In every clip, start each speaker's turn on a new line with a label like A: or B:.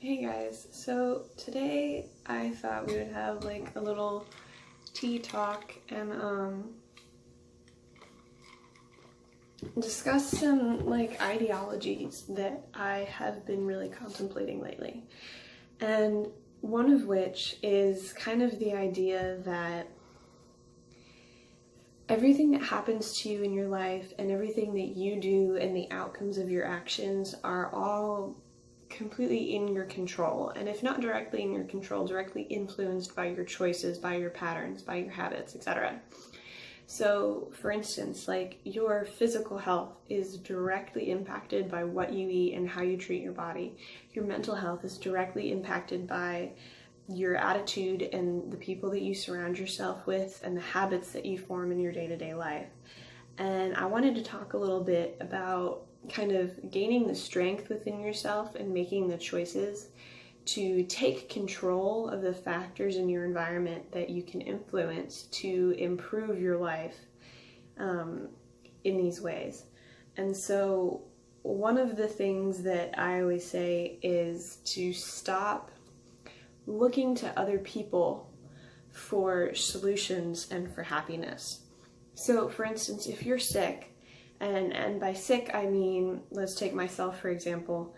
A: Hey guys, so today I thought we would have like a little tea talk and discuss some like ideologies that I have been really contemplating lately. And one of which is kind of the idea that everything that happens to you in your life and everything that you do and the outcomes of your actions are all completely in your control, and if not directly in your control, directly influenced by your choices, by your patterns, by your habits, etc. So for instance, like your physical health is directly impacted by what you eat and how you treat your body. Your mental health is directly impacted by your attitude and the people that you surround yourself with and the habits that you form in your day-to-day life. And I wanted to talk a little bit about kind of gaining the strength within yourself and making the choices to take control of the factors in your environment that you can influence to improve your life in these ways. And so one of the things that I always say is to stop looking to other people for solutions and for happiness. So for instance, if you're sick, and by sick I mean, let's take myself for example,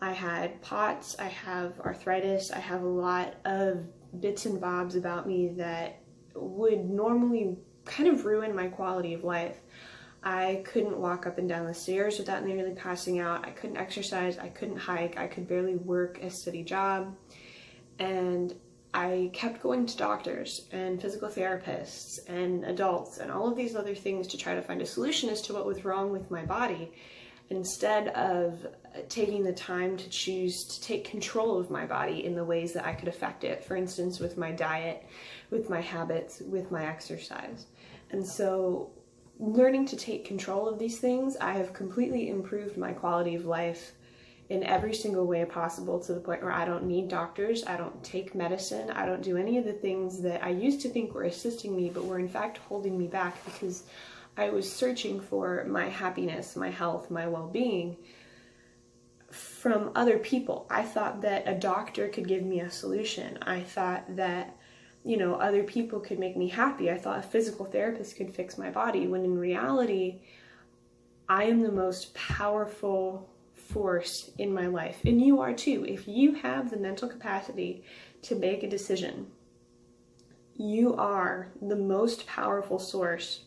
A: I had POTS, I have arthritis, I have a lot of bits and bobs about me that would normally kind of ruin my quality of life. I couldn't walk up and down the stairs without nearly passing out, I couldn't exercise, I couldn't hike, I could barely work a steady job, and I kept going to doctors and physical therapists and adults and all of these other things to try to find a solution as to what was wrong with my body, instead of taking the time to choose to take control of my body in the ways that I could affect it. For instance, with my diet, with my habits, with my exercise. And so learning to take control of these things, I have completely improved my quality of life in every single way possible, to the point where I don't need doctors, I don't take medicine, I don't do any of the things that I used to think were assisting me, but were in fact holding me back, because I was searching for my happiness, my health, my well-being from other people. I thought that a doctor could give me a solution. I thought that, you know, other people could make me happy. I thought a physical therapist could fix my body, when in reality, I am the most powerful force in my life, and you are too. If you have the mental capacity to make a decision, you are the most powerful source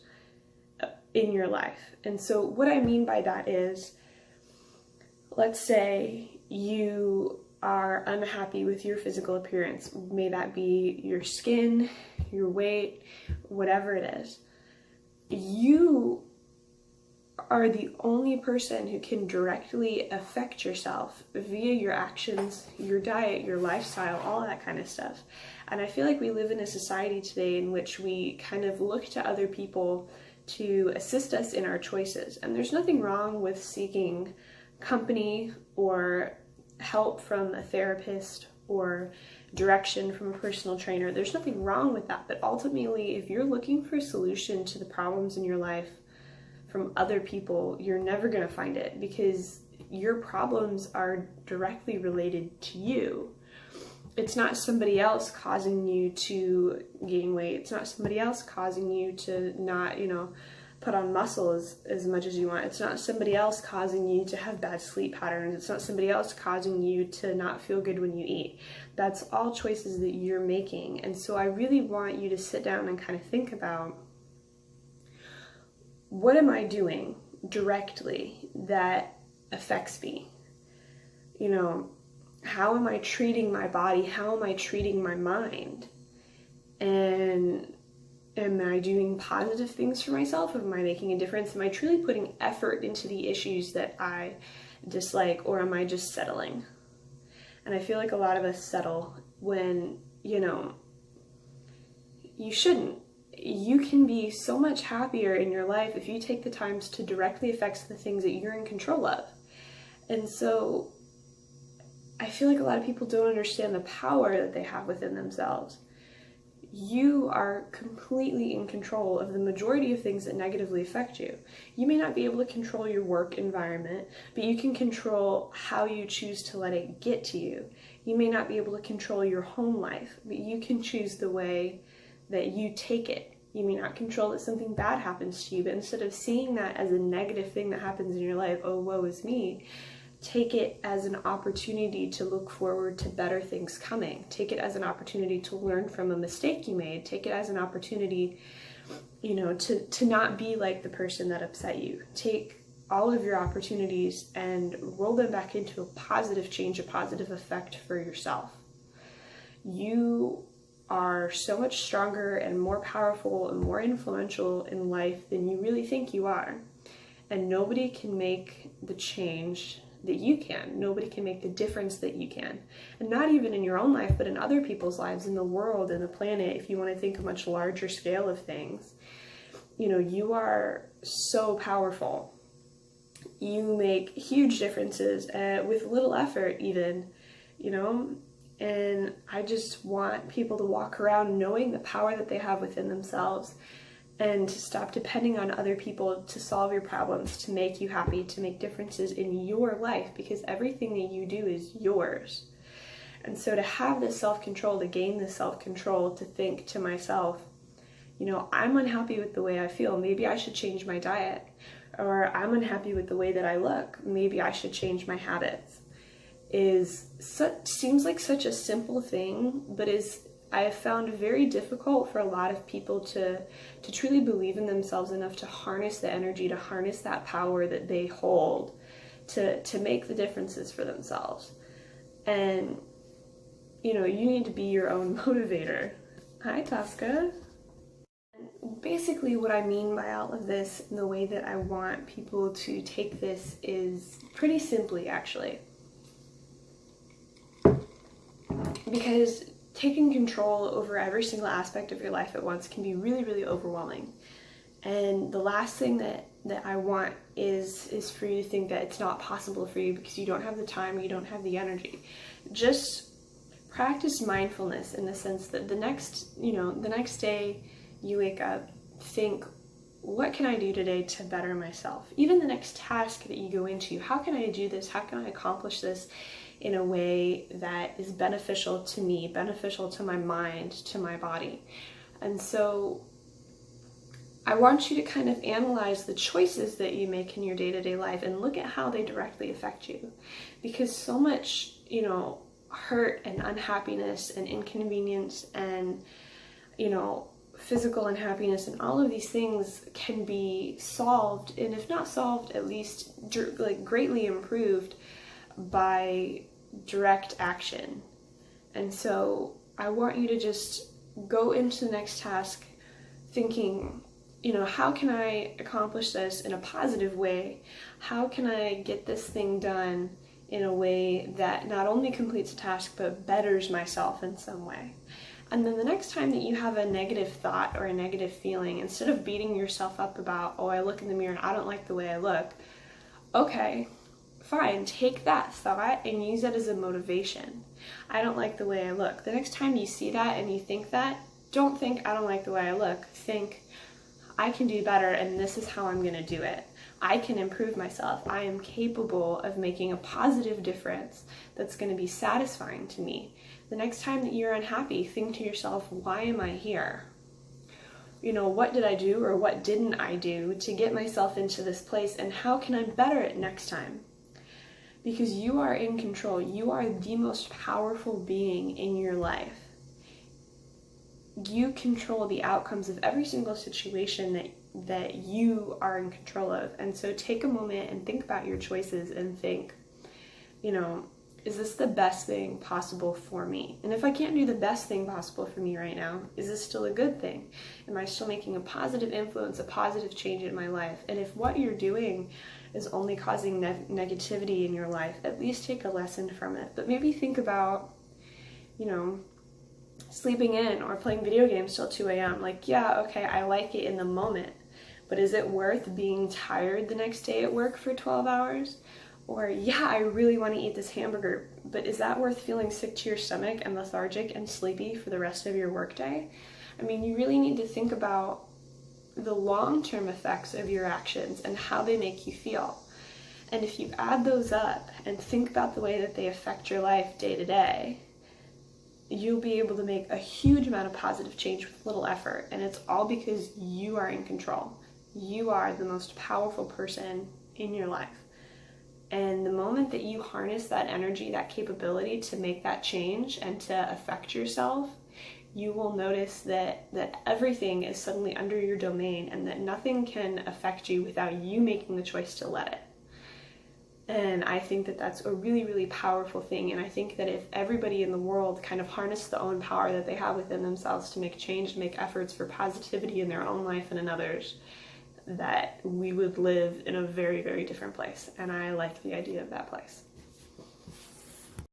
A: in your life. And so what I mean by that is, let's say you are unhappy with your physical appearance, may that be your skin, your weight, whatever it is. You are the only person who can directly affect yourself via your actions, your diet, your lifestyle, all that kind of stuff. And I feel like we live in a society today in which we kind of look to other people to assist us in our choices. And there's nothing wrong with seeking company or help from a therapist or direction from a personal trainer. There's nothing wrong with that. But ultimately, if you're looking for a solution to the problems in your life from other people, you're never going to find it, because your problems are directly related to you. It's not somebody else causing you to gain weight. It's not somebody else causing you to not, put on muscle as much as you want. It's not somebody else causing you to have bad sleep patterns. It's not somebody else causing you to not feel good when you eat. That's all choices that you're making. And so I really want you to sit down and kind of think about, what am I doing directly that affects me? How am I treating my body? How am I treating my mind? And am I doing positive things for myself? Am I making a difference? Am I truly putting effort into the issues that I dislike, or am I just settling? And I feel like a lot of us settle when, you shouldn't. You can be so much happier in your life if you take the time to directly affect the things that you're in control of. And so I feel like a lot of people don't understand the power that they have within themselves. You are completely in control of the majority of things that negatively affect you. You may not be able to control your work environment, but you can control how you choose to let it get to you. You may not be able to control your home life, but you can choose the way that you take it. You may not control that something bad happens to you, but instead of seeing that as a negative thing that happens in your life, oh, woe is me, take it as an opportunity to look forward to better things coming. Take it as an opportunity to learn from a mistake you made. Take it as an opportunity, to not be like the person that upset you. Take all of your opportunities and roll them back into a positive change, a positive effect for yourself. You are so much stronger and more powerful and more influential in life than you really think you are. And nobody can make the change that you can. Nobody can make the difference that you can. And not even in your own life, but in other people's lives, in the world, in the planet, if you want to think a much larger scale of things. You are so powerful. You make huge differences with little effort even, and I just want people to walk around knowing the power that they have within themselves and to stop depending on other people to solve your problems, to make you happy, to make differences in your life, because everything that you do is yours. And so to have this self-control, to gain this self-control, to think to myself, I'm unhappy with the way I feel. Maybe I should change my diet. Or I'm unhappy with the way that I look. Maybe I should change my habits. Seems like such a simple thing, but I have found very difficult for a lot of people to truly believe in themselves enough to harness the energy, to harness that power that they hold, to make the differences for themselves. And, you need to be your own motivator. Hi, Tosca. Basically what I mean by all of this and the way that I want people to take this is pretty simply, actually. Because taking control over every single aspect of your life at once can be really, really overwhelming. And the last thing that I want is for you to think that it's not possible for you because you don't have the time or you don't have the energy. Just practice mindfulness in the sense that the next day you wake up, think, what can I do today to better myself? Even the next task that you go into, how can I do this? How can I accomplish this in a way that is beneficial to me, beneficial to my mind, to my body? And so I want you to kind of analyze the choices that you make in your day-to-day life and look at how they directly affect you. Because so much, hurt and unhappiness and inconvenience and, physical unhappiness and all of these things can be solved, and if not solved, at least greatly improved by direct action. And so I want you to just go into the next task thinking, how can I accomplish this in a positive way? How can I get this thing done in a way that not only completes a task but betters myself in some way? And then the next time that you have a negative thought or a negative feeling, instead of beating yourself up about, I look in the mirror and I don't like the way I look, okay, fine, take that thought and use it as a motivation. I don't like the way I look. The next time you see that and you think that, don't think I don't like the way I look. Think, I can do better and this is how I'm going to do it. I can improve myself. I am capable of making a positive difference that's going to be satisfying to me. The next time that you're unhappy, think to yourself, why am I here? What did I do or what didn't I do to get myself into this place, and how can I better it next time? Because you are in control. You are the most powerful being in your life. You control the outcomes of every single situation that you are in control of. And so take a moment and think about your choices and think, is this the best thing possible for me? And if I can't do the best thing possible for me right now, is this still a good thing? Am I still making a positive influence, a positive change in my life? And if what you're doing is only causing negativity in your life, at least take a lesson from it. But maybe think about, sleeping in or playing video games till 2 a.m. I like it in the moment, but is it worth being tired the next day at work for 12 hours? Or, I really want to eat this hamburger, but is that worth feeling sick to your stomach and lethargic and sleepy for the rest of your workday? You really need to think about the long-term effects of your actions and how they make you feel. And if you add those up and think about the way that they affect your life day to day, you'll be able to make a huge amount of positive change with little effort. And it's all because you are in control. You are the most powerful person in your life. And the moment that you harness that energy, that capability to make that change and to affect yourself, you will notice that everything is suddenly under your domain and that nothing can affect you without you making the choice to let it. And I think that that's a really, really powerful thing. And I think that if everybody in the world kind of harnessed the own power that they have within themselves to make change, make efforts for positivity in their own life and in others, that we would live in a very, very different place. And I like the idea of that place.